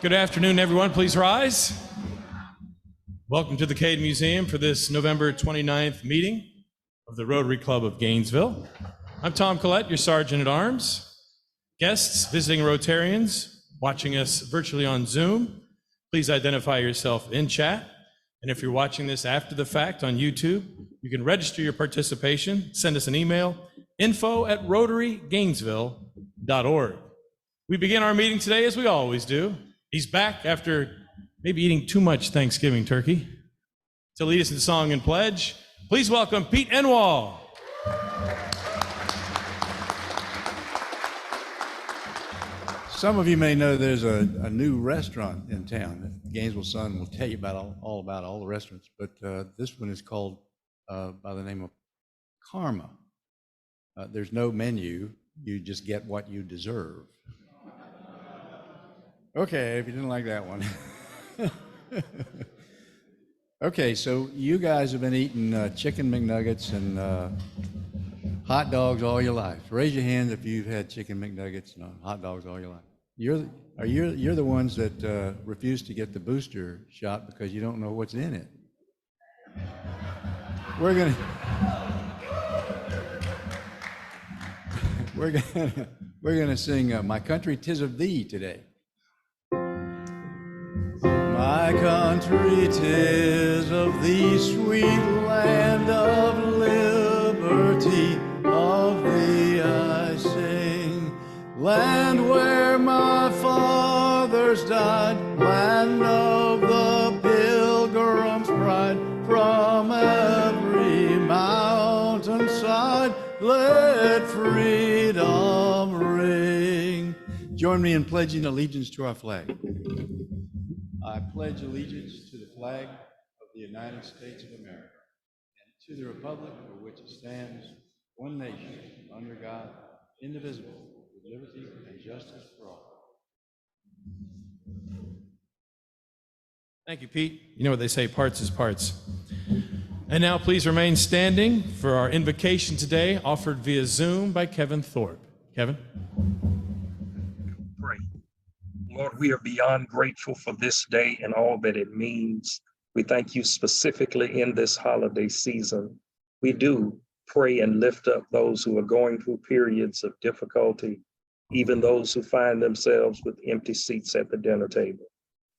Good afternoon, everyone. Please rise. Welcome to the Cade Museum for this November 29th meeting of the Rotary Club of Gainesville. I'm Tom Collette, your Sergeant at Arms. Guests, visiting Rotarians, watching us virtually on Zoom, please identify yourself in chat. And if you're watching this after the fact on YouTube, you can register your participation. Send us an email, info@rotarygainesville.org. We begin our meeting today as we always do. He's back after maybe eating too much Thanksgiving turkey. To lead us in song and pledge, please welcome Pete Enwall. Some of you may know there's a new restaurant in town. Gainesville Sun will tell you about all the restaurants, but this one is called by the name of Karma. There's no menu, you just get what you deserve. Okay, if you didn't like that one. Okay, so you guys have been eating chicken McNuggets and hot dogs all your life. Raise your hand if you've had chicken McNuggets and hot dogs all your life. You're the ones that refuse to get the booster shot because you don't know what's in it. We're gonna sing "My Country 'Tis of Thee" today. My country 'tis of thee, sweet land of liberty, of thee I sing. Land where my fathers died, land of the pilgrim's pride, from every mountainside, let freedom ring. Join me in pledging allegiance to our flag. I pledge allegiance to the flag of the United States of America and to the republic for which it stands, one nation, under God, indivisible, with liberty and justice for all. Thank you, Pete. You know what they say, parts is parts. And now please remain standing for our invocation today, offered via Zoom by Kevin Thorpe. Kevin? Pray. Lord, we are beyond grateful for this day and all that it means. We thank you specifically in this holiday season. We do pray and lift up those who are going through periods of difficulty, even those who find themselves with empty seats at the dinner table.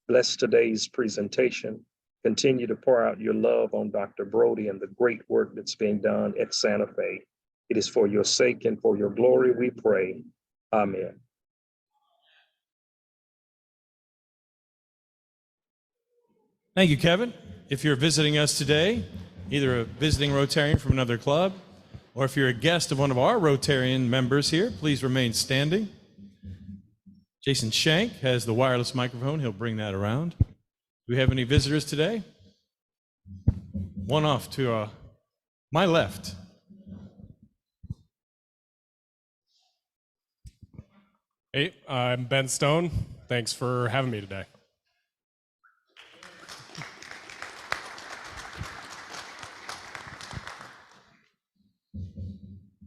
Bless today's presentation. Continue to pour out your love on Dr. Broadie and the great work that's being done at Santa Fe. It is for your sake and for your glory we pray. Amen. Thank you, Kevin. If you're visiting us today, either a visiting Rotarian from another club, or if you're a guest of one of our Rotarian members here, please remain standing. Jason Shank has the wireless microphone. He'll bring that around. Do we have any visitors today? One off to my left. Hey, I'm Ben Stone. Thanks for having me today.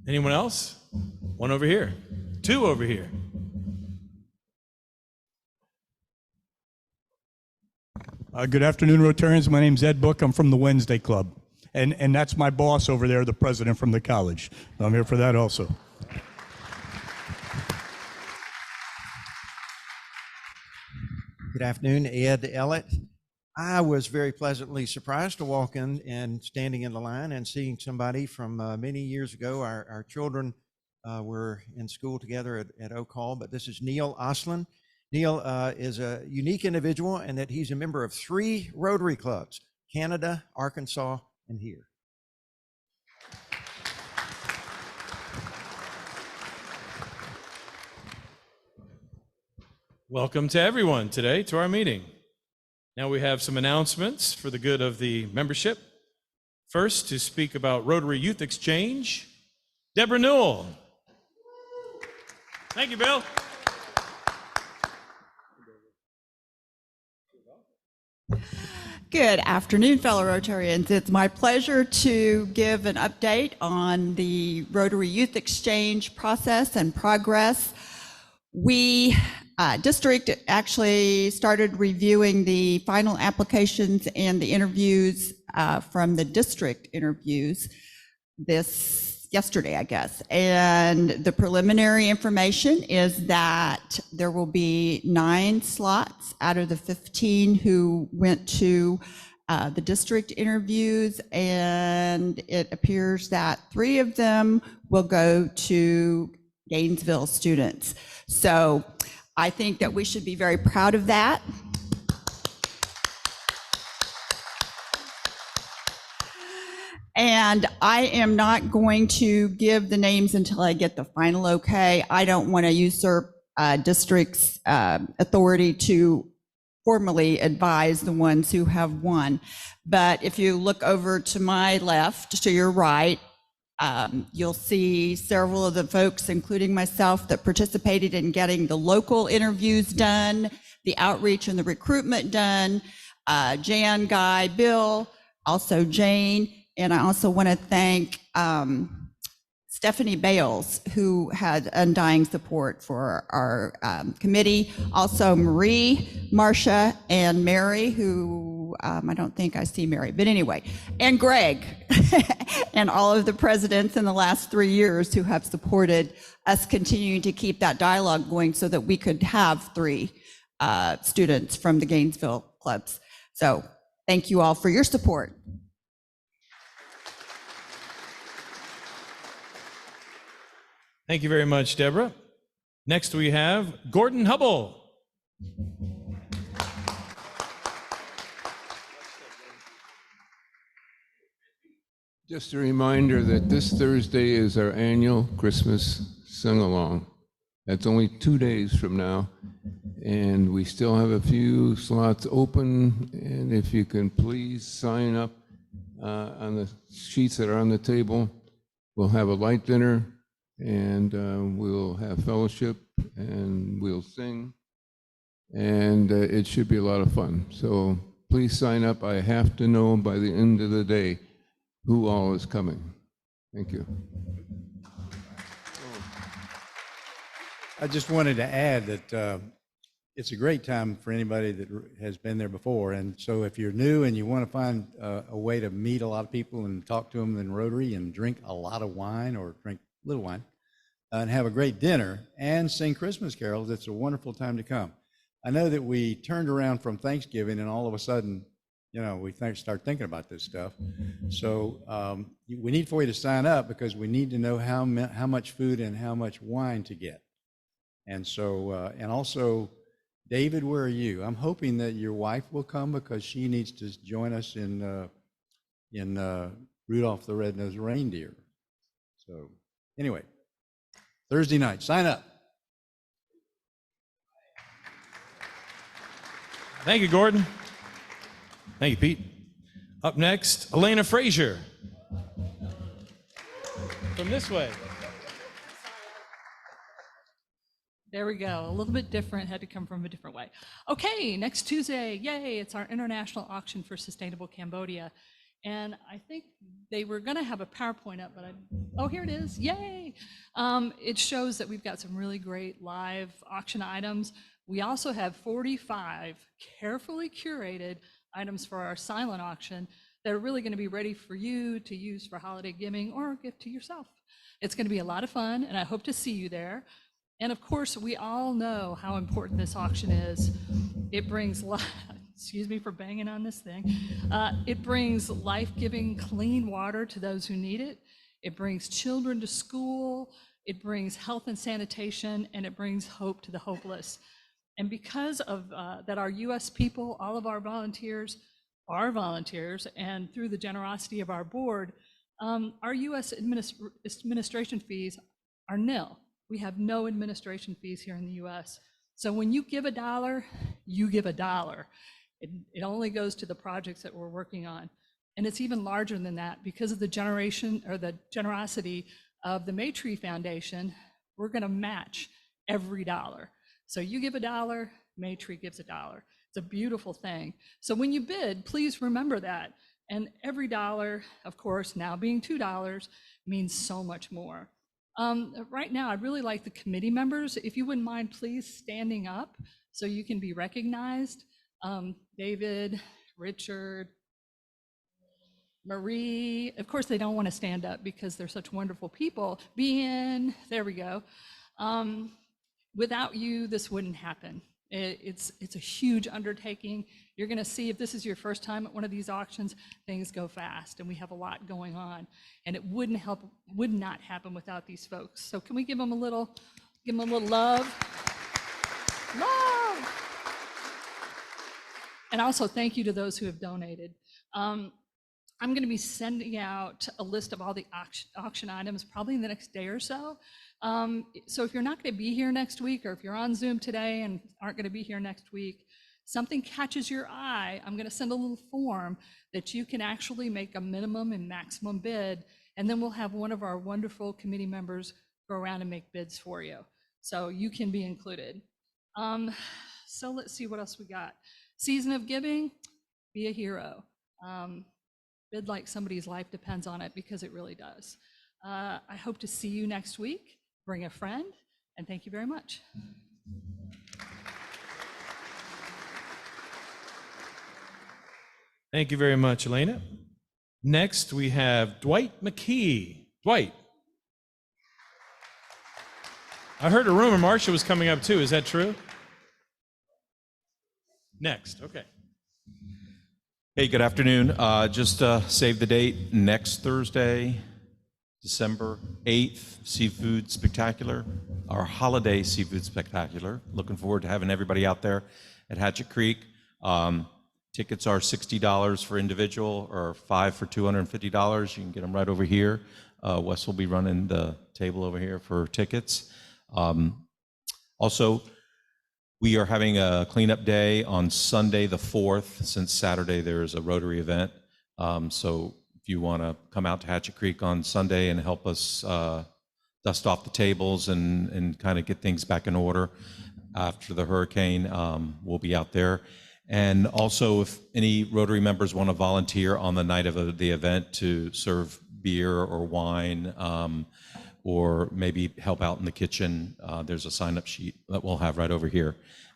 Anyone else? One over here. Two over here. Good afternoon, Rotarians. My name's Ed Book. I'm from the Wednesday Club. And that's my boss over there, the president from the college. I'm here for that also. Good afternoon, Ed Ellett. I was very pleasantly surprised to walk in and standing in the line and seeing somebody from many years ago. Our children were in school together at Oak Hall, but this is Neil Oslin. Neil is a unique individual in that he's a member of 3 Rotary clubs, Canada, Arkansas, and here. Welcome to everyone today to our meeting. Now we have some announcements for the good of the membership. First, to speak about Rotary Youth Exchange, Deborah Newell. Thank you, Bill. Good afternoon, fellow Rotarians. It's my pleasure to give an update on the Rotary Youth Exchange process and progress. We district actually started reviewing the final applications and the interviews from the district interviews yesterday, I guess. And the preliminary information is that there will be 9 slots out of the 15 who went to the district interviews, and it appears that 3 of them will go to Gainesville students. So I think that we should be very proud of that. And I am not going to give the names until I get the final okay. I don't want to usurp district's authority to formally advise the ones who have won. But if you look over to my left, to your right, you'll see several of the folks, including myself, that participated in getting the local interviews done, the outreach and the recruitment done. Jan, Guy, Bill, also Jane. And I also want to thank Stephanie Bales, who had undying support for our committee. Also Marie, Marcia, and Mary, who I don't think I see Mary, but anyway, and Greg, and all of the presidents in the last 3 years who have supported us continuing to keep that dialogue going so that we could have 3 students from the Gainesville clubs. So thank you all for your support. Thank you very much, Deborah. Next, we have Gordon Hubble. Just a reminder that this Thursday is our annual Christmas sing-along. That's only 2 days from now, and we still have a few slots open, and if you can please sign up on the sheets that are on the table. We'll have a light dinner, and we'll have fellowship, and we'll sing, and it should be a lot of fun. So please sign up. I have to know by the end of the day who all is coming. Thank you. I just wanted to add that it's a great time for anybody that has been there before. And so if you're new and you want to find a way to meet a lot of people and talk to them in Rotary and drink a lot of wine or drink a little wine and have a great dinner and sing Christmas carols, it's a wonderful time to come. I know that we turned around from Thanksgiving and all of a sudden, you know, we start thinking about this stuff. So we need for you to sign up because we need to know how much food and how much wine to get. And so, and also, David, where are you? I'm hoping that your wife will come because she needs to join us in Rudolph the Red-Nosed Reindeer. So anyway, Thursday night, sign up. Thank you, Gordon. Thank you, Pete. Up next, Elena Frazier. From this way. There we go. A little bit different, had to come from a different way. Okay, next Tuesday, yay, it's our international auction for sustainable Cambodia. And I think they were gonna have a PowerPoint up, but oh, here it is, yay. It shows that we've got some really great live auction items. We also have 45 carefully curated items for our silent auction that are really gonna be ready for you to use for holiday giving or gift to yourself. It's gonna be a lot of fun and I hope to see you there. And of course, we all know how important this auction is. It brings, excuse me for banging on this thing. It brings life-giving clean water to those who need it. It brings children to school. It brings health and sanitation, and it brings hope to the hopeless. And because of that, our US people, all of our volunteers are volunteers, and through the generosity of our board, our US administration fees are nil. We have no administration fees here in the US. So when you give $1, you give $1. It only goes to the projects that we're working on. And it's even larger than that because of the generosity of the Maytree Foundation. We're gonna match every dollar. So you give $1, Maytree gives $1. It's a beautiful thing. So when you bid, please remember that. And every dollar, of course, now being $2, means so much more. Right now, I'd really like the committee members, if you wouldn't mind, please standing up so you can be recognized. David, Richard, Marie, of course, they don't want to stand up because they're such wonderful people. Bien, there we go. Without you, this wouldn't happen. It's a huge undertaking. You're going to see, if this is your first time at one of these auctions, things go fast, and we have a lot going on, and it would not happen without these folks. So can we give them a little love? Love! And also thank you to those who have donated. I'm going to be sending out a list of all the auction items probably in the next day or so. So if you're not going to be here next week, or if you're on Zoom today and aren't going to be here next week, something catches your eye, I'm going to send a little form that you can actually make a minimum and maximum bid, and then we'll have one of our wonderful committee members go around and make bids for you. So you can be included. So let's see what else we got. Season of Giving, be a hero. Bid like somebody's life depends on it, because it really does. I hope to see you next week. Bring a friend, and thank you very much. Thank you very much, Elena. Next, we have Dwight McKee. Dwight. I heard a rumor Marcia was coming up too. Is that true? Next, okay. Hey, good afternoon. Just save the date, next Thursday, December 8th, Seafood Spectacular, our holiday Seafood Spectacular. Looking forward to having everybody out there at Hatchet Creek. Tickets are $60 for individual, or $5 for $250. You can get them right over here. Wes will be running the table over here for tickets. Also, we are having a cleanup day on Sunday the 4th, since Saturday there's a Rotary event. So if you want to come out to Hatchet Creek on Sunday and help us dust off the tables and kind of get things back in order after the hurricane, we'll be out there. And also, if any Rotary members want to volunteer on the night of the event to serve beer or wine, or maybe help out in the kitchen, there's a sign-up sheet that we'll have right over here.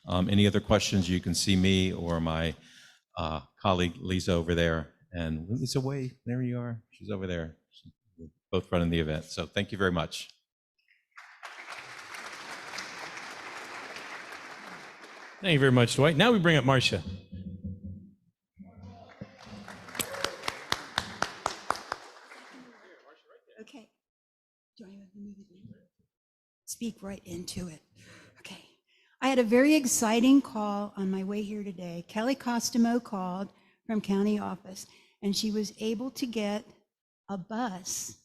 Any other questions, you can see me or my colleague Lisa over there. And Lisa, wave, there you are. She's over there. We're both running the event. So thank you very much. Thank you very much, Dwight. Now we bring up Marcia. Okay. Do I have to move it? Speak right into it. Okay. I had a very exciting call on my way here today. Kelly Costomo called from county office, and she was able to get a bus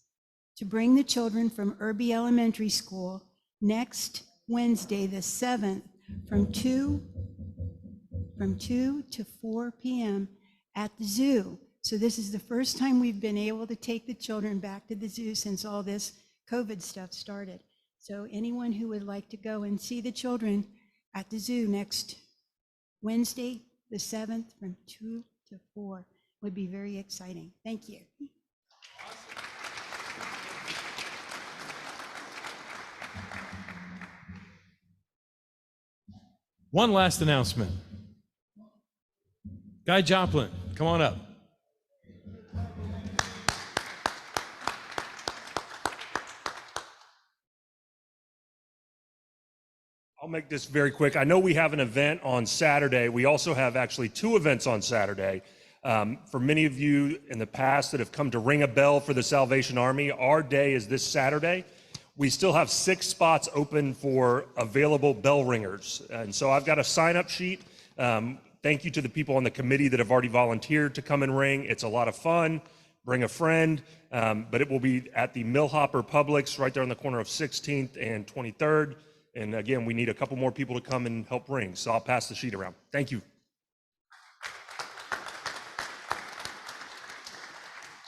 to bring the children from Irby Elementary School next Wednesday, the 7th, from 2 to 4 p.m. at the zoo. So this is the first time we've been able to take the children back to the zoo since all this COVID stuff started. So anyone who would like to go and see the children at the zoo next Wednesday, the 7th, from 2 to 4 would be very exciting. Thank you. One last announcement. Guy Joplin, come on up. I'll make this very quick. I know we have an event on Saturday. We also have actually 2 events on Saturday. For many of you in the past that have come to ring a bell for the Salvation Army, our day is this Saturday. We still have 6 spots open for available bell ringers. And so I've got a sign-up sheet. Thank you to the people on the committee that have already volunteered to come and ring. It's a lot of fun. Bring a friend. But it will be at the Millhopper Publix right there on the corner of 16th and 23rd. And again, we need a couple more people to come and help ring. So I'll pass the sheet around. Thank you.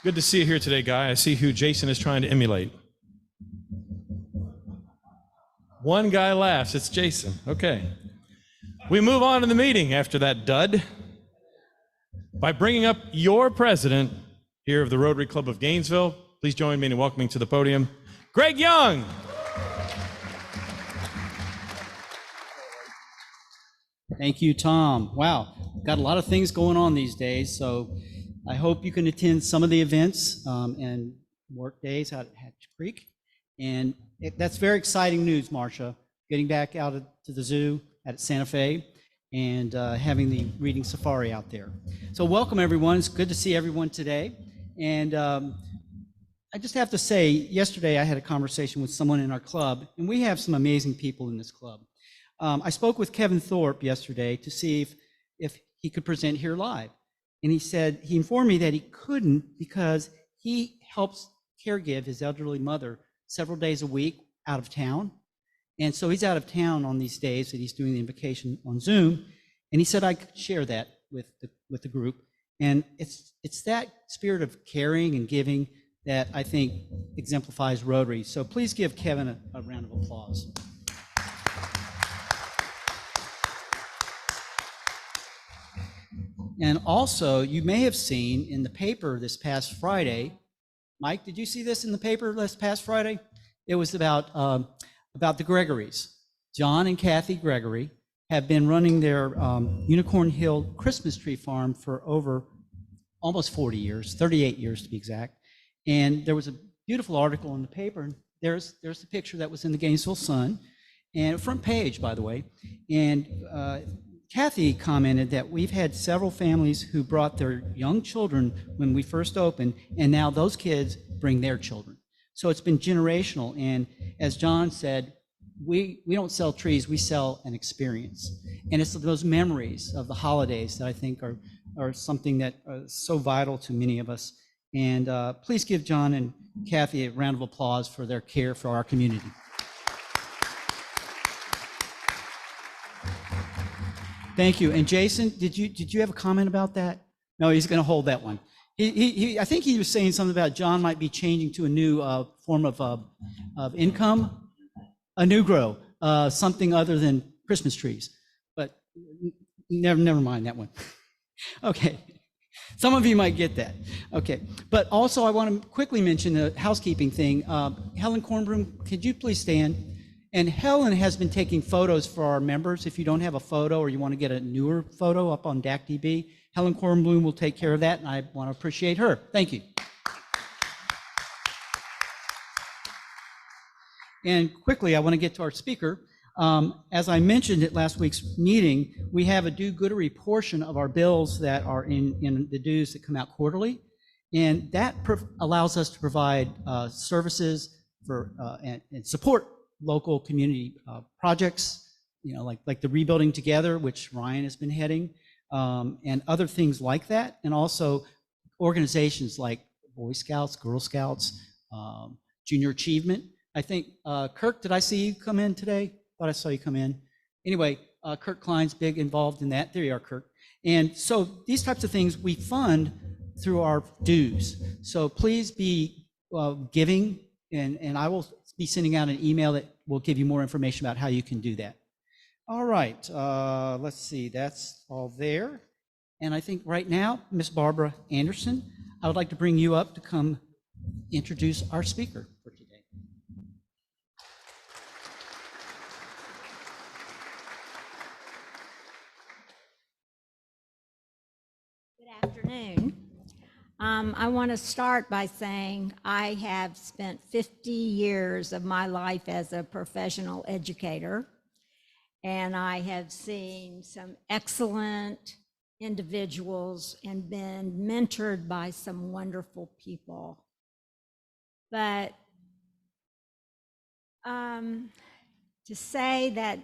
Good to see you here today, Guy. I see who Jason is trying to emulate. One guy laughs, it's Jason. Okay. We move on to the meeting after that dud by bringing up your president here of the Rotary Club of Gainesville. Please join me in welcoming to the podium Greg Young. Thank you, Tom. Wow, got a lot of things going on these days, so I hope you can attend some of the events and work days out at Hatch Creek. And that's very exciting news, Marcia, getting back out to the zoo at Santa Fe and having the reading safari out there. So welcome, everyone. It's good to see everyone today. And I just have to say, yesterday I had a conversation with someone in our club, and we have some amazing people in this club. I spoke with Kevin Thorpe yesterday to see if he could present here live. And he informed me that he couldn't because he helps caregive his elderly mother several days a week out of town. And so he's out of town on these days that he's doing the invocation on Zoom. And he said I could share that with the group. And it's that spirit of caring and giving that I think exemplifies Rotary. So please give Kevin a round of applause. And also, you may have seen in the paper this past Friday, Mike, did you see this in the paper this past Friday? It was about the Gregorys. John and Kathy Gregory have been running their Unicorn Hill Christmas tree farm for over almost 40 years, 38 years to be exact. And there was a beautiful article in the paper. And there's the picture that was in the Gainesville Sun, and front page, by the way. And Kathy commented that we've had several families who brought their young children when we first opened, and now those kids bring their children. So it's been generational. And as John said, we don't sell trees, we sell an experience. And it's those memories of the holidays that I think are something that are so vital to many of us. And please give John and Kathy a round of applause for their care for our community. Thank you. And Jason, did you have a comment about that? No, he's going to hold that one. I think he was saying something about John might be changing to a new form of income, a new grow, something other than Christmas trees. But never mind that one. Okay. Some of you might get that. Okay. But also I want to quickly mention a housekeeping thing. Helen Kornbroom, could you please stand? And Helen has been taking photos for our members. If you don't have a photo or you want to get a newer photo up on DACDB, Helen Kornbloom will take care of that, and I want to appreciate her. Thank you. And quickly, I want to get to our speaker. As I mentioned at last week's meeting, we have a do-goodery portion of our bills that are in the dues that come out quarterly, and that allows us to provide services for and support local community projects, like the Rebuilding Together, which Ryan has been heading, and other things like that, and also organizations like Boy Scouts, Girl Scouts, Junior Achievement. I think, Kirk, did I see you come in today? Thought I saw you come in. Anyway, Kirk Klein's big involved in that. There you are, Kirk. And so these types of things we fund through our dues. So please be giving, and I will be sending out an email that will give you more information about how you can do that. All right, let's see, that's all there. And I think right now, Miss Barbara Anderson, I would like to bring you up to come introduce our speaker for today. Good afternoon. I want to start by saying I have spent 50 years of my life as a professional educator, and I have seen some excellent individuals and been mentored by some wonderful people. But to say that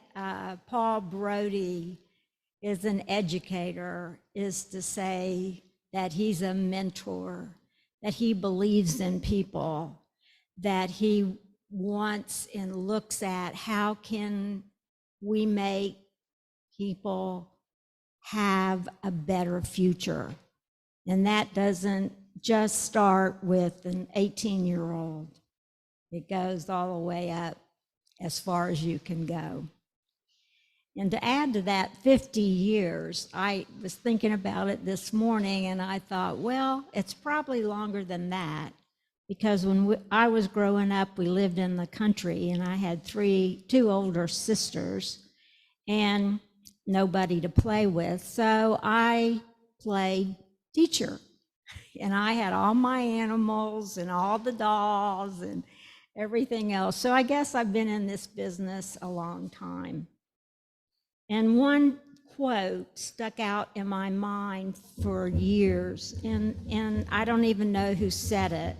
Paul Broadie is an educator is to say that he's a mentor, that he believes in people, that he wants and looks at how can we make people have a better future. And that doesn't just start with an 18-year-old. It goes all the way up as far as you can go. And to add to that 50 years, I was thinking about it this morning and I thought, well, it's probably longer than that. Because when I was growing up, we lived in the country, and I had two older sisters and nobody to play with. So I played teacher, and I had all my animals and all the dolls and everything else. So I guess I've been in this business a long time. And one quote stuck out in my mind for years, and I don't even know who said it,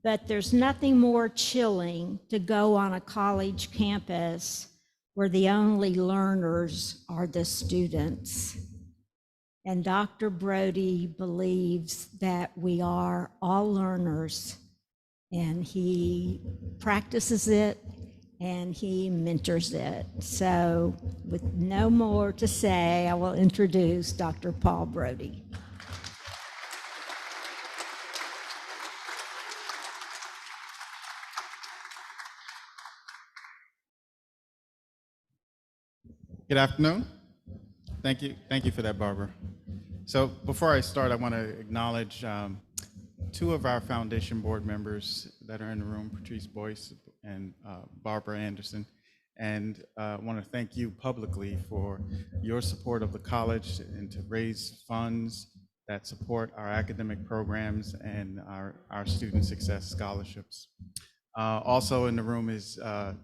but there's nothing more chilling to go on a college campus where the only learners are the students. And Dr. Broadie believes that we are all learners, and he practices it and he mentors it. So with no more to say, I will introduce Dr. Paul Broadie. Good afternoon. Thank you for that, Barbara. So before I start, I want to acknowledge two of our foundation board members that are in the room, Patrice Boyce and Barbara Anderson. And I want to thank you publicly for your support of the college and to raise funds that support our academic programs and our student success scholarships. Also in the room is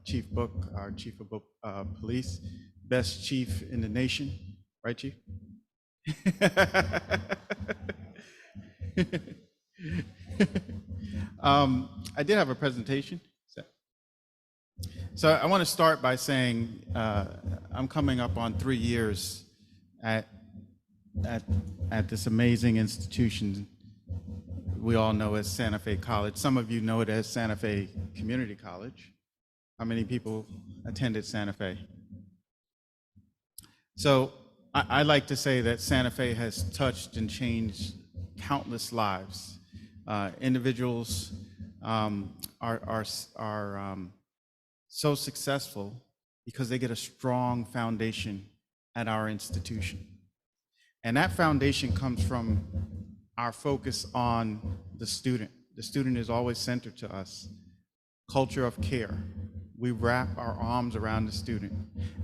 Chief Book, our Chief of Police, best chief in the nation, right, Chief? I did have a presentation. So I want to start by saying I'm coming up on 3 years at this amazing institution we all know as Santa Fe College. Some of you know it as Santa Fe Community College. How many people attended Santa Fe? So I like to say that Santa Fe has touched and changed countless lives. Individuals are so successful because they get a strong foundation at our institution. And that foundation comes from our focus on the student. The student is always centered to us. Culture of care. We wrap our arms around the student,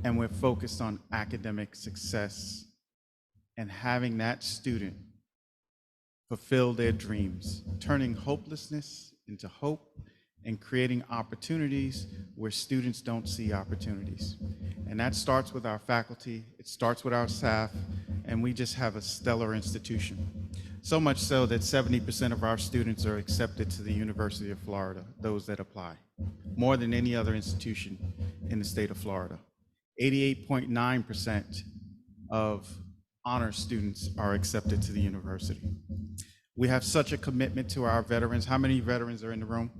and we're focused on academic success and having that student fulfill their dreams, turning hopelessness into hope and creating opportunities where students don't see opportunities. And that starts with our faculty, it starts with our staff, and we just have a stellar institution. So much so that 70% of our students are accepted to the University of Florida, those that apply, more than any other institution in the state of Florida. 88.9% of honor students are accepted to the university. We have such a commitment to our veterans. How many veterans are in the room?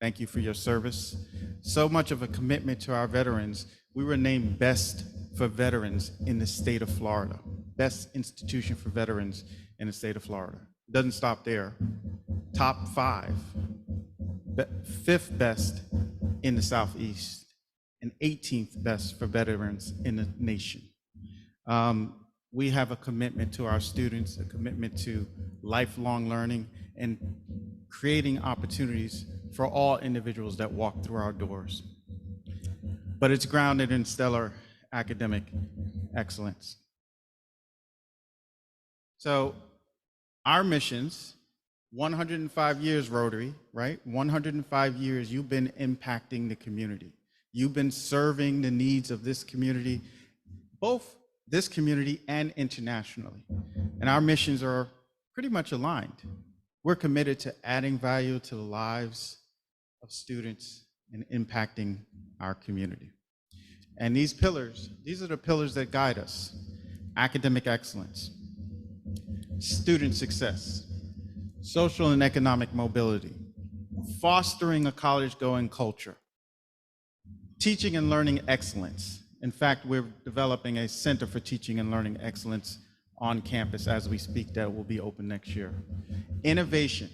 Thank you for your service. So much of a commitment to our veterans, we were named best for veterans in the state of Florida. Best institution for veterans in the state of Florida. It doesn't stop there. Top 5, 5th best in the Southeast, and 18th best for veterans in the nation. We have a commitment to our students, a commitment to lifelong learning and creating opportunities for all individuals that walk through our doors. But it's grounded in stellar academic excellence. So our missions, 105 years Rotary, right? 105 years you've been impacting the community. You've been serving the needs of this community, both this community and internationally. And our missions are pretty much aligned. We're committed to adding value to the lives of students and impacting our community. And these pillars, these are the pillars that guide us. Academic excellence, student success, social and economic mobility, fostering a college-going culture, teaching and learning excellence. In fact, we're developing a Center for Teaching and Learning Excellence on campus as we speak that will be open next year. Innovation.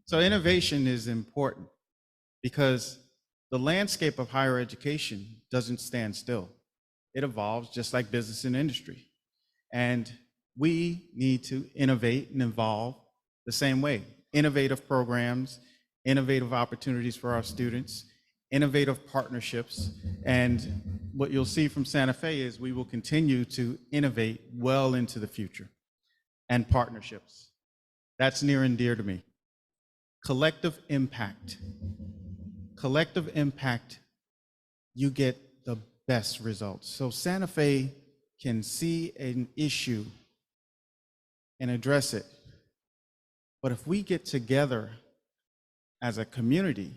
So innovation is important because the landscape of higher education doesn't stand still. It evolves just like business and industry. And we need to innovate and evolve the same way. Innovative programs, innovative opportunities for our students, innovative partnerships, and what you'll see from Santa Fe is we will continue to innovate well into the future, and partnerships. That's near and dear to me. Collective impact. Collective impact, you get the best results. So Santa Fe can see an issue and address it. But if we get together as a community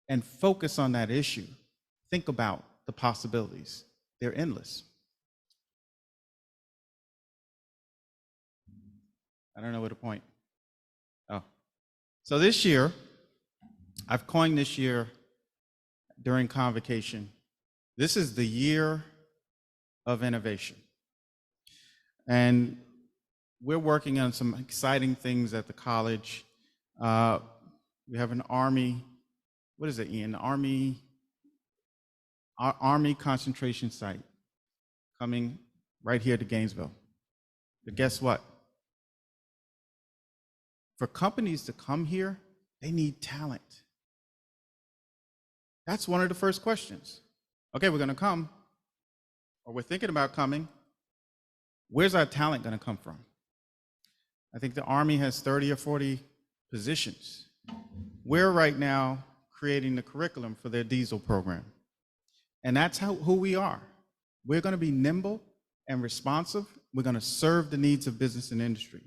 and focus on that issue, think about the possibilities. They're endless. I don't know where to point. Oh. So this year, I've coined this year during convocation, this is the year of innovation. And we're working on some exciting things at the college. We have an Army, what is it, Ian? Army concentration site coming right here to Gainesville. But guess what? For companies to come here, they need talent. That's one of the first questions. Okay, we're gonna come, or we're thinking about coming. Where's our talent gonna come from? I think the Army has 30 or 40 positions. We're right now creating the curriculum for their diesel program. And that's who we are. We're gonna be nimble and responsive. We're gonna serve the needs of business and industry.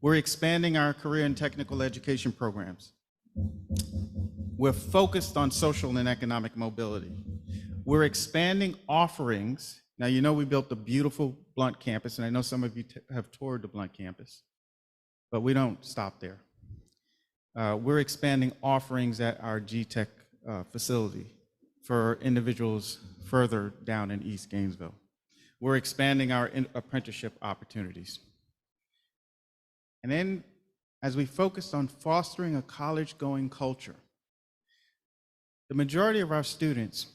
We're expanding our career and technical education programs. We're focused on social and economic mobility. We're expanding offerings. Now, you know we built the beautiful Blount campus, and I know some of you have toured the Blount campus, but we don't stop there. We're expanding offerings at our GTech facility for individuals further down in East Gainesville. We're expanding our apprenticeship opportunities. And then, as we focused on fostering a college-going culture, the majority of our students,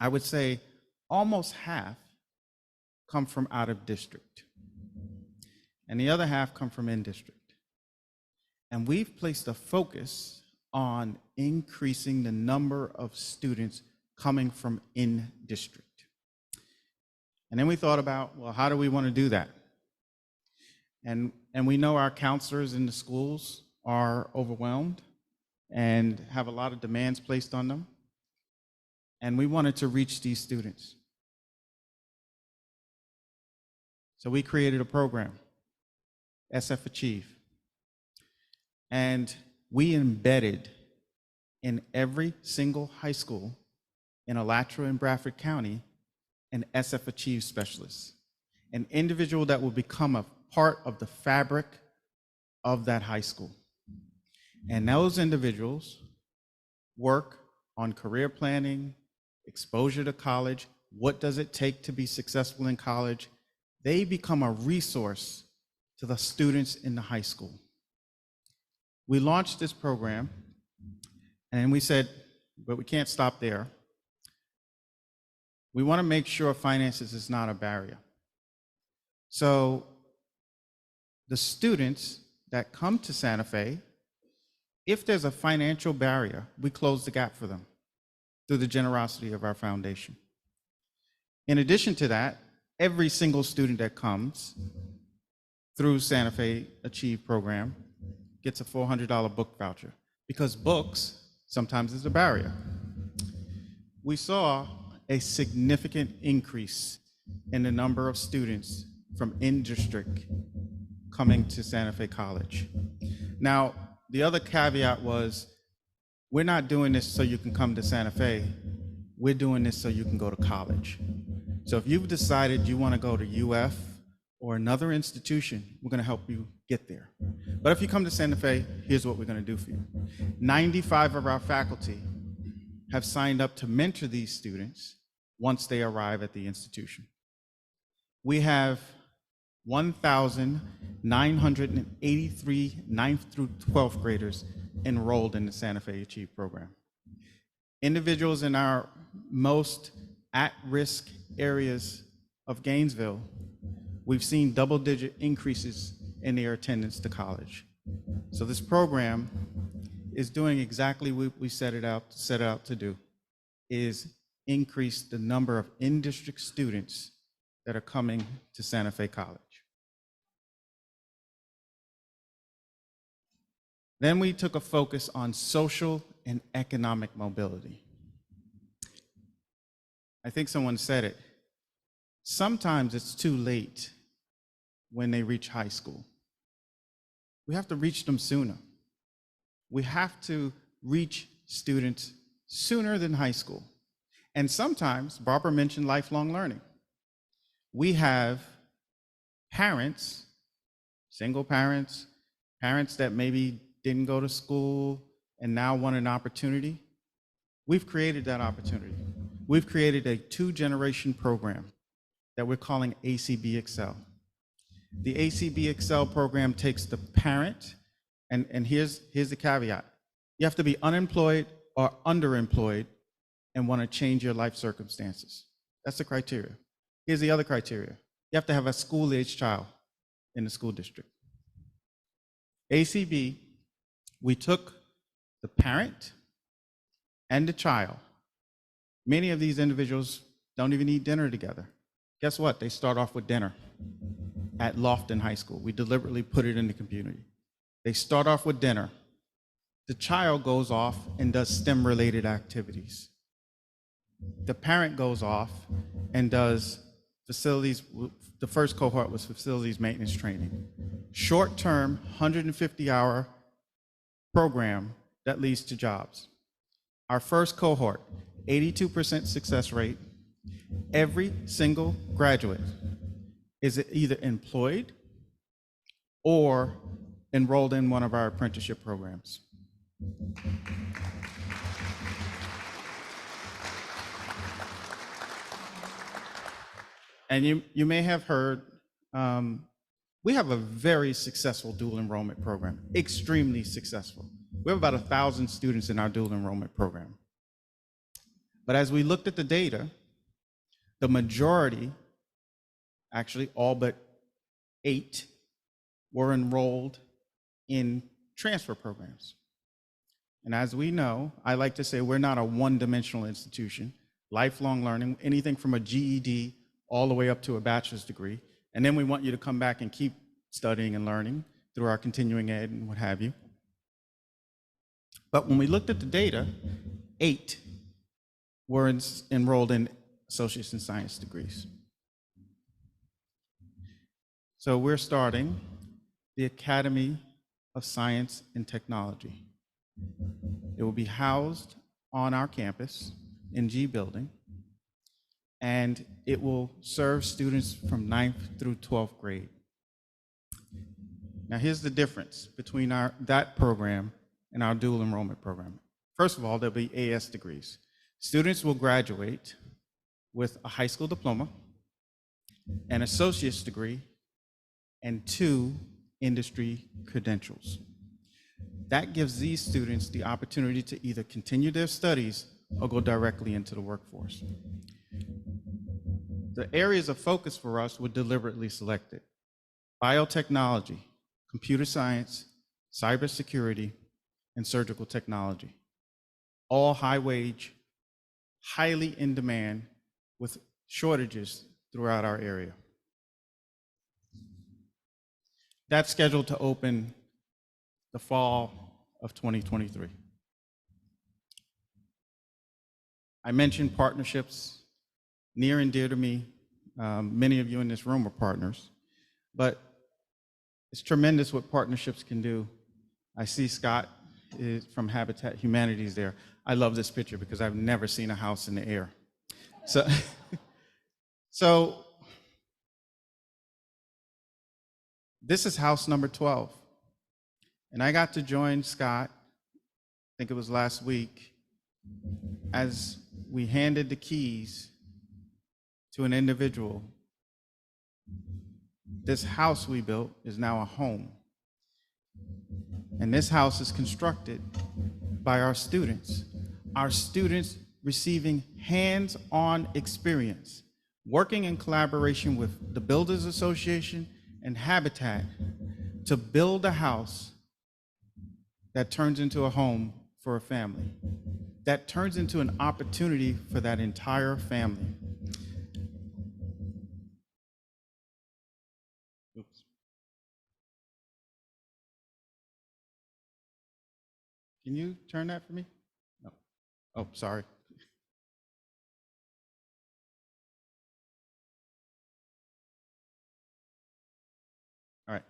I would say almost half, come from out of district. And the other half come from in district. And we've placed a focus on increasing the number of students coming from in district. And then we thought about, well, how do we want to do that? And we know our counselors in the schools are overwhelmed and have a lot of demands placed on them. And we wanted to reach these students. So we created a program, SF Achieve. And we embedded in every single high school in Alachua and Bradford County an SF Achieve specialist, an individual that will become a part of the fabric of that high school. And those individuals work on career planning, exposure to college, what does it take to be successful in college. They become a resource to the students in the high school. We launched this program and we said, but we can't stop there. We want to make sure finances is not a barrier. So the students that come to Santa Fe, if there's a financial barrier, we close the gap for them through the generosity of our foundation. In addition to that, every single student that comes through Santa Fe Achieve program gets a $400 book voucher, because books sometimes is a barrier. We saw a significant increase in the number of students from in-district coming to Santa Fe College. Now, the other caveat was, we're not doing this so you can come to Santa Fe. We're doing this so you can go to college. So if you've decided you want to go to UF or another institution, we're going to help you get there. But if you come to Santa Fe, here's what we're going to do for you. 95 of our faculty have signed up to mentor these students once they arrive at the institution. We have 1,983 9th through 12th graders enrolled in the Santa Fe Achieve program. Individuals in our most at-risk areas of Gainesville, we've seen double-digit increases in their attendance to college. So this program is doing exactly what we set out to do, is increase the number of in-district students that are coming to Santa Fe College. Then we took a focus on social and economic mobility. I think someone said it. Sometimes it's too late when they reach high school. We have to reach them sooner. We have to reach students sooner than high school. And sometimes, Barbara mentioned lifelong learning. We have parents, single parents, parents that maybe didn't go to school and now want an opportunity. We've created that opportunity. We've created a 2-generation program that we're calling ACB Excel. The ACB Excel program takes the parent, and here's the caveat. You have to be unemployed or underemployed and want to change your life circumstances. That's the criteria. Here's the other criteria. You have to have a school-age child in the school district. ACB, we took the parent and the child. Many of these individuals don't even eat dinner together. Guess what? They start off with dinner at Lofton High School. We deliberately put it in the community. They start off with dinner. The child goes off and does STEM-related activities. The parent goes off and does facilities. The first cohort was facilities maintenance training. Short-term, 150-hour program that leads to jobs. Our first cohort, 82% success rate. Every single graduate is either employed or enrolled in one of our apprenticeship programs. And you may have heard, we have a very successful dual enrollment program, extremely successful. We have about 1,000 students in our dual enrollment program. But as we looked at the data, the majority, actually all but 8, were enrolled in transfer programs. And as we know, I like to say we're not a one-dimensional institution. Lifelong learning, anything from a GED all the way up to a bachelor's degree. And then we want you to come back and keep studying and learning through our continuing ed and what have you. But when we looked at the data, 8 were enrolled in associates in science degrees. So we're starting the Academy of Science and Technology. It will be housed on our campus in G Building, and it will serve students from 9th through 12th grade. Now here's the difference between that program and our dual enrollment program. First of all, there'll be AS degrees. Students will graduate with a high school diploma, an associate's degree, and 2 industry credentials. That gives these students the opportunity to either continue their studies or go directly into the workforce. The areas of focus for us were deliberately selected: biotechnology, computer science, cybersecurity, and surgical technology. All high wage, highly in demand, with shortages throughout our area. That's scheduled to open the fall of 2023. I mentioned partnerships, near and dear to me. Many of you in this room are partners, but it's tremendous what partnerships can do. I see Scott from Habitat Humanities there. I love this picture because I've never seen a house in the air. So this is house number 12. And I got to join Scott, I think it was last week, as we handed the keys to an individual. This house we built is now a home. And this house is constructed by our students receiving hands-on experience, working in collaboration with the Builders Association and Habitat to build a house that turns into a home for a family, that turns into an opportunity for that entire family. Oops. Can you turn that for me? No. Oh, sorry. All right.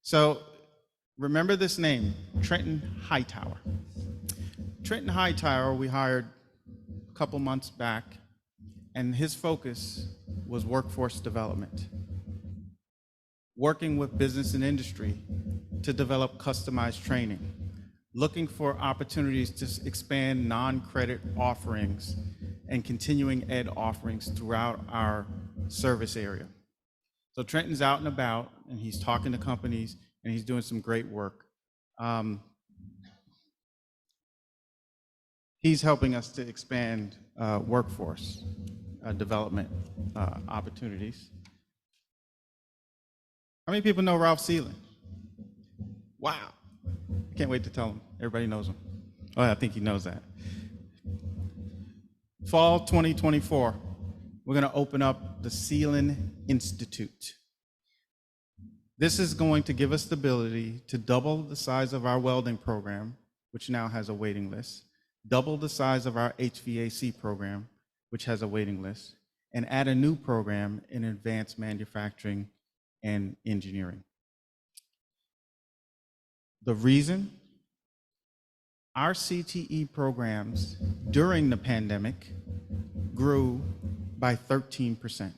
So remember this name, Trenton Hightower. Trenton Hightower, we hired a couple months back, and his focus was workforce development, working with business and industry to develop customized training, looking for opportunities to expand non-credit offerings and continuing ed offerings throughout our service area. So Trenton's out and about, and he's talking to companies, and he's doing some great work. He's helping us to expand workforce development opportunities. How many people know Ralph Seeland? Wow. I can't wait to tell him. Everybody knows him. Oh, I think he knows that. Fall 2024, we're going to open up the Seeland Institute. This is going to give us the ability to double the size of our welding program, which now has a waiting list, double the size of our HVAC program, which has a waiting list, and add a new program in advanced manufacturing and engineering. The reason? Our CTE programs during the pandemic grew by 13%.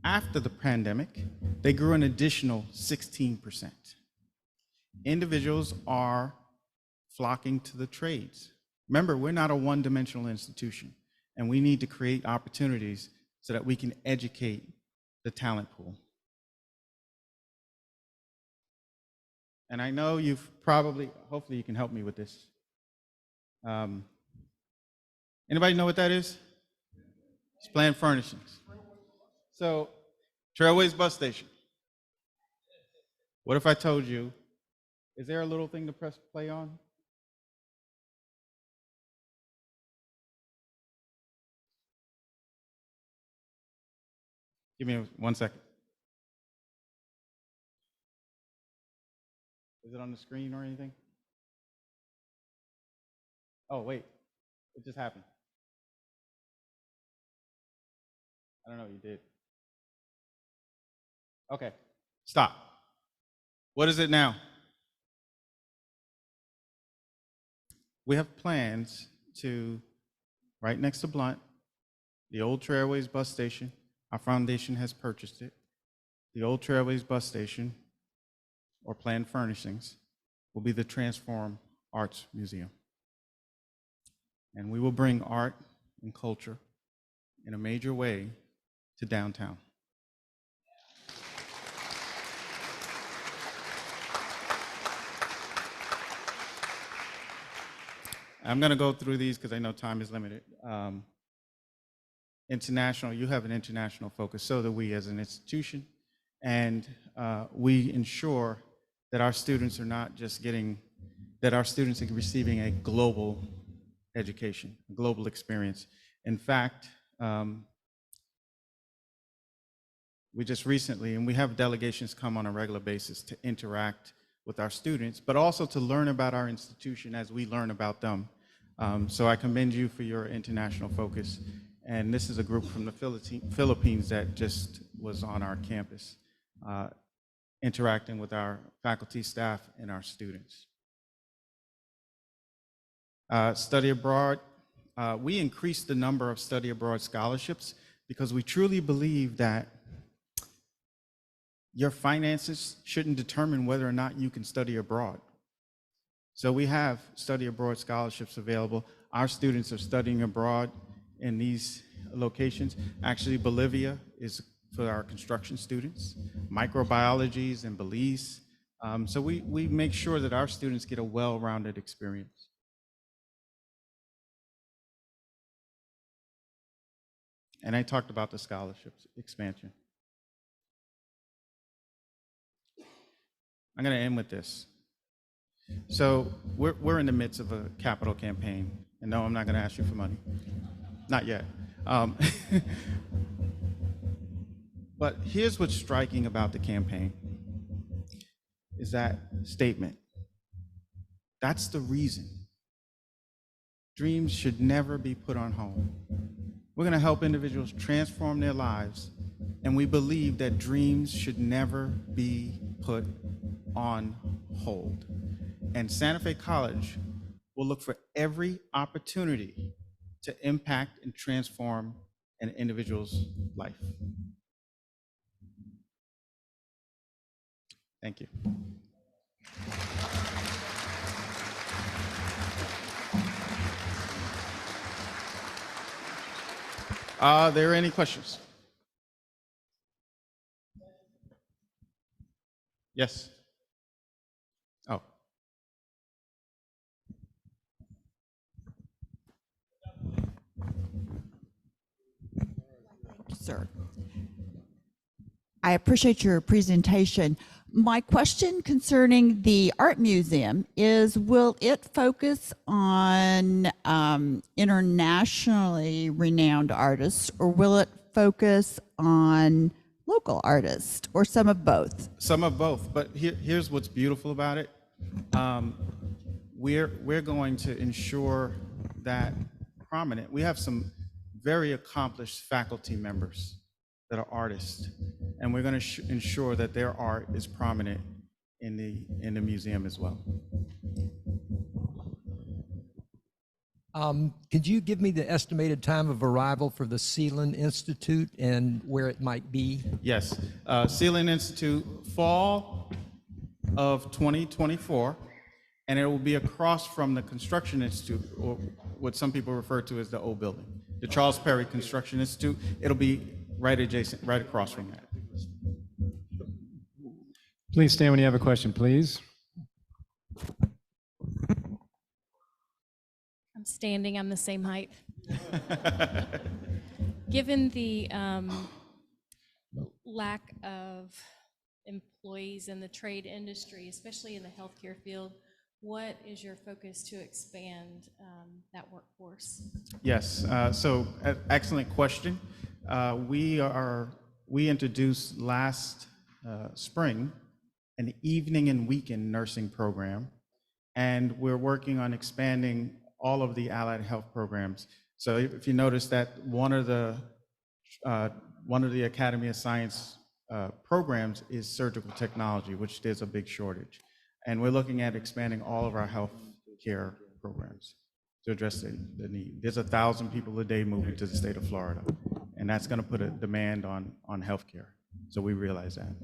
After the pandemic, they grew an additional 16%. Individuals are flocking to the trades. Remember, we're not a one-dimensional institution, and we need to create opportunities so that we can educate the talent pool. And I know you've probably, hopefully you can help me with this. Anybody know what that is? It's planned furnishings. So, Trailways Bus Station. What if I told you, is there a little thing to press play on? Give me 1 second. Is it on the screen or anything? Oh, wait. It just happened. I don't know, you did. Okay, stop. What is it now? We have plans to, right next to Blunt, the old Trailways Bus Station, our foundation has purchased it. The old Trailways Bus Station, or planned furnishings, will be the Transform Arts Museum. And we will bring art and culture in a major way to downtown. I'm going to go through these because I know time is limited. International, you have an international focus, so do we as an institution. And we ensure that our students are not just getting, that our students are receiving a global education, a global experience. In fact, we just recently, and we have delegations come on a regular basis to interact with our students, but also to learn about our institution as we learn about them. So I commend you for your international focus. And this is a group from the Philippines that just was on our campus, interacting with our faculty, staff, and our students. Study abroad, we increased the number of study abroad scholarships because we truly believe that your finances shouldn't determine whether or not you can study abroad. So we have study abroad scholarships available. Our students are studying abroad in these locations. Actually, Bolivia is for our construction students, microbiology is in Belize. So we make sure that our students get a well-rounded experience. And I talked about the scholarships expansion. I'm going to end with this. So we're in the midst of a capital campaign, and no, I'm not going to ask you for money, not yet. But here's what's striking about the campaign is that statement. That's the reason. Dreams should never be put on hold. We're going to help individuals transform their lives, and we believe that dreams should never be put on hold. And Santa Fe College will look for every opportunity to impact and transform an individual's life. Thank you. Are there any questions? Yes. Oh. Sir, I appreciate your presentation. My question concerning the art museum is, will it focus on internationally renowned artists, or will it focus on local artists, or some of both? Some of both, but here's what's beautiful about it. We're going to ensure that prominent. We have some very accomplished faculty members that are artists, and we're going to ensure that their art is prominent in the museum as well. Could you give me the estimated time of arrival for the Sealand Institute and where it might be? Yes, Sealand Institute, fall of 2024, and it will be across from the Construction Institute, or what some people refer to as the old building, the Charles Perry Construction Institute. It'll be right adjacent, right across from that. Please stand when you have a question, please. I'm standing, I'm the same height. Given the lack of employees in the trade industry, especially in the healthcare field, what is your focus to expand that workforce? Yes, so excellent question. We introduced last spring an evening and weekend nursing program, and we're working on expanding all of the allied health programs. So if you notice that one of the Academy of Science programs is surgical technology, which there's a big shortage. And we're looking at expanding all of our health care programs to address the need. There's 1,000 people a day moving to the state of Florida, and that's going to put a demand on healthcare. So we realize that.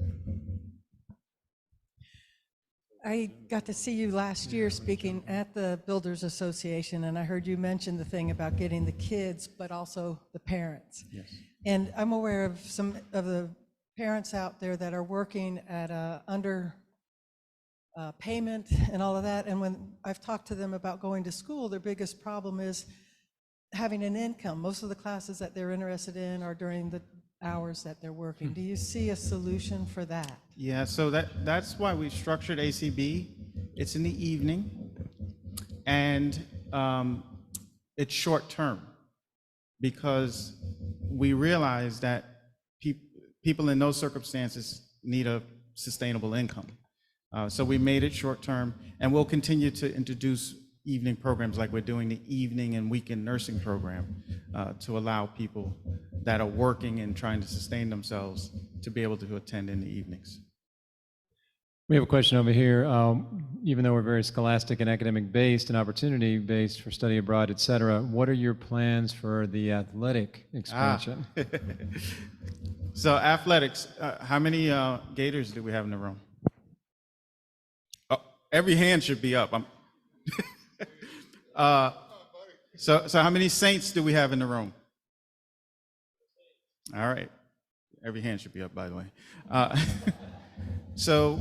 I got to see you last year speaking at the Builders Association, and I heard you mention the thing about getting the kids, but also the parents. Yes. And I'm aware of some of the parents out there that are working at under payment and all of that. And when I've talked to them about going to school, their biggest problem is having an income. Most of the classes that they're interested in are during the hours that they're working. Do you see a solution for that? Yeah, so that's why we structured ACB. It's in the evening, and it's short term, because we realize that people in those circumstances need a sustainable income. So we made it short term, and we'll continue to introduce evening programs like we're doing the evening and weekend nursing program to allow people that are working and trying to sustain themselves to be able to attend in the evenings. We have a question over here. Even though we're very scholastic and academic based and opportunity based for study abroad, et cetera, what are your plans for the athletic expansion? So athletics, how many Gators do we have in the room? Oh, every hand should be up. So how many Saints do we have in the room? All right, every hand should be up, by the way. So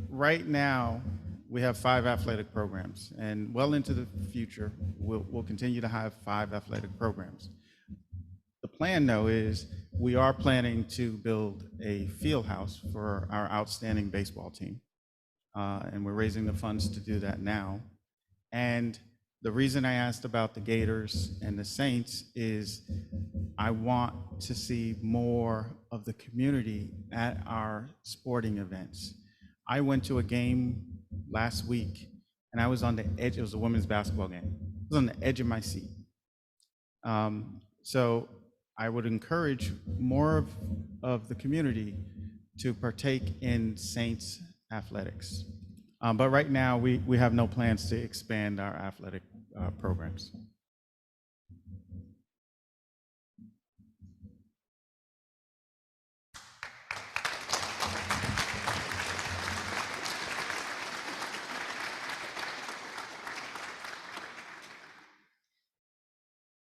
right now we have 5 athletic programs, and well into the future we'll continue to have 5 athletic programs. The plan, though, is we are planning to build a field house for our outstanding baseball team. and we're raising the funds to do that now. And the reason I asked about the Gators and the Saints is I want to see more of the community at our sporting events. I went to a game last week, and I was on the edge. It was a women's basketball game. I was on the edge of my seat. So I would encourage more of the community to partake in Saints athletics. But right now, we have no plans to expand our athletic programs.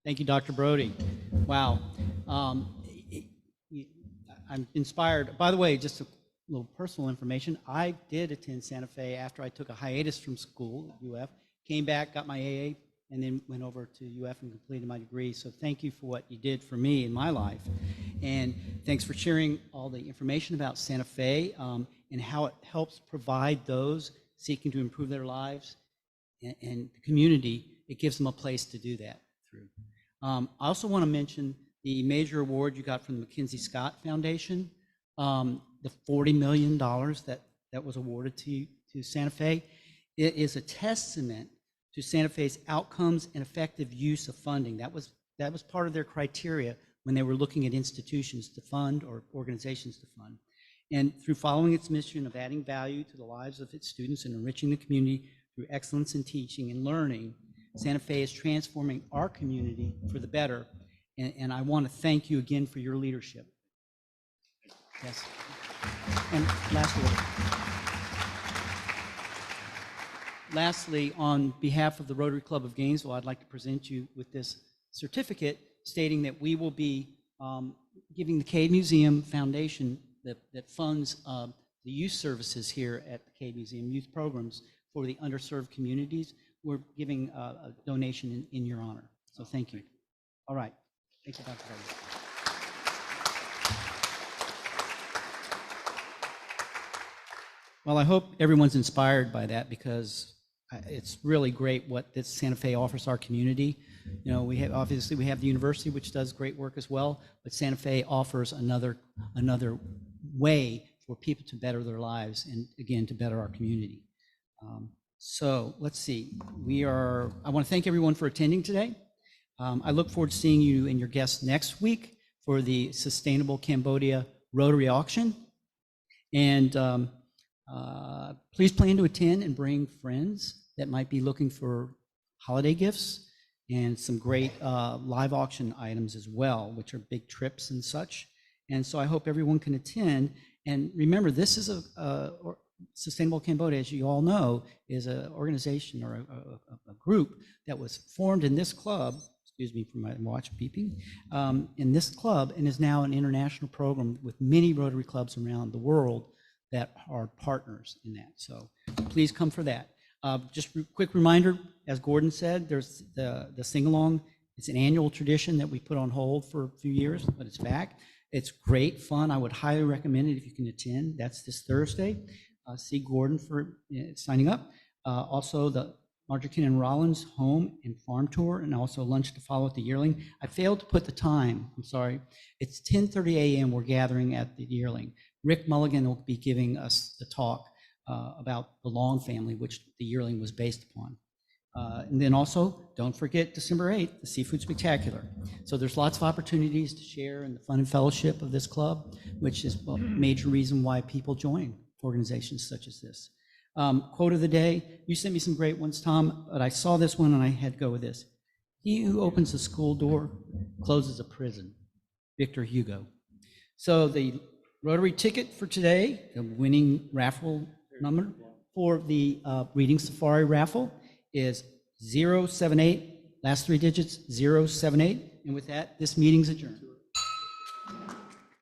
Thank you, Dr. Broadie. Wow. I'm inspired. By the way, just a little personal information. I did attend Santa Fe after I took a hiatus from school at UF, came back, got my AA, and then went over to UF and completed my degree. So thank you for what you did for me in my life. And thanks for sharing all the information about Santa Fe and how it helps provide those seeking to improve their lives and the community. It gives them a place to do that through. I also want to mention the major award you got from the Mackenzie Scott Foundation, the $40 million that was awarded to Santa Fe. It is a testament to Santa Fe's outcomes and effective use of funding. That was part of their criteria when they were looking at institutions to fund or organizations to fund. And through following its mission of adding value to the lives of its students and enriching the community through excellence in teaching and learning, Santa Fe is transforming our community for the better. And I want to thank you again for your leadership. Yes. And lastly, on behalf of the Rotary Club of Gainesville, I'd like to present you with this certificate stating that we will be giving the Cade Museum Foundation that funds the youth services here at the Cade Museum, youth programs for the underserved communities. We're giving a donation in your honor. So thank you. All right. Thank you, Dr. Broadie. Well, I hope everyone's inspired by that because it's really great what this Santa Fe offers our community. You know, we have the university, which does great work as well, but Santa Fe offers another way for people to better their lives and again to better our community. So let's see. I want to thank everyone for attending today. I look forward to seeing you and your guests next week for the Sustainable Cambodia Rotary Auction. And please plan to attend and bring friends that might be looking for holiday gifts and some great live auction items as well, which are big trips and such. And so I hope everyone can attend. And remember, this is Sustainable Cambodia, as you all know, is an organization or a group that was formed in this club, excuse me for my watch beeping, in this club, and is now an international program with many Rotary clubs around the world that are partners in that. So please come for that. Just a quick reminder, as Gordon said, there's the sing-along. It's an annual tradition that we put on hold for a few years, but it's back. It's great fun. I would highly recommend it if you can attend. That's this Thursday. See Gordon for signing up. Also, the Marjorie and Rollins home and farm tour, and also lunch to follow at the Yearling. I failed to put the time. I'm sorry. It's 10:30 a.m. We're gathering at the Yearling. Rick Mulligan will be giving us the talk about the Long family, which the Yearling was based upon. And then also, don't forget December 8th, the Seafood Spectacular. So there's lots of opportunities to share in the fun and fellowship of this club, which is a major reason why people join organizations such as this. Quote of the day, you sent me some great ones, Tom, but I saw this one and I had to go with this. He who opens a school door closes a prison. Victor Hugo. So the Rotary ticket for today, the winning raffle number for the Reading Safari raffle is 078, last three digits, 078. And with that, this meeting's adjourned.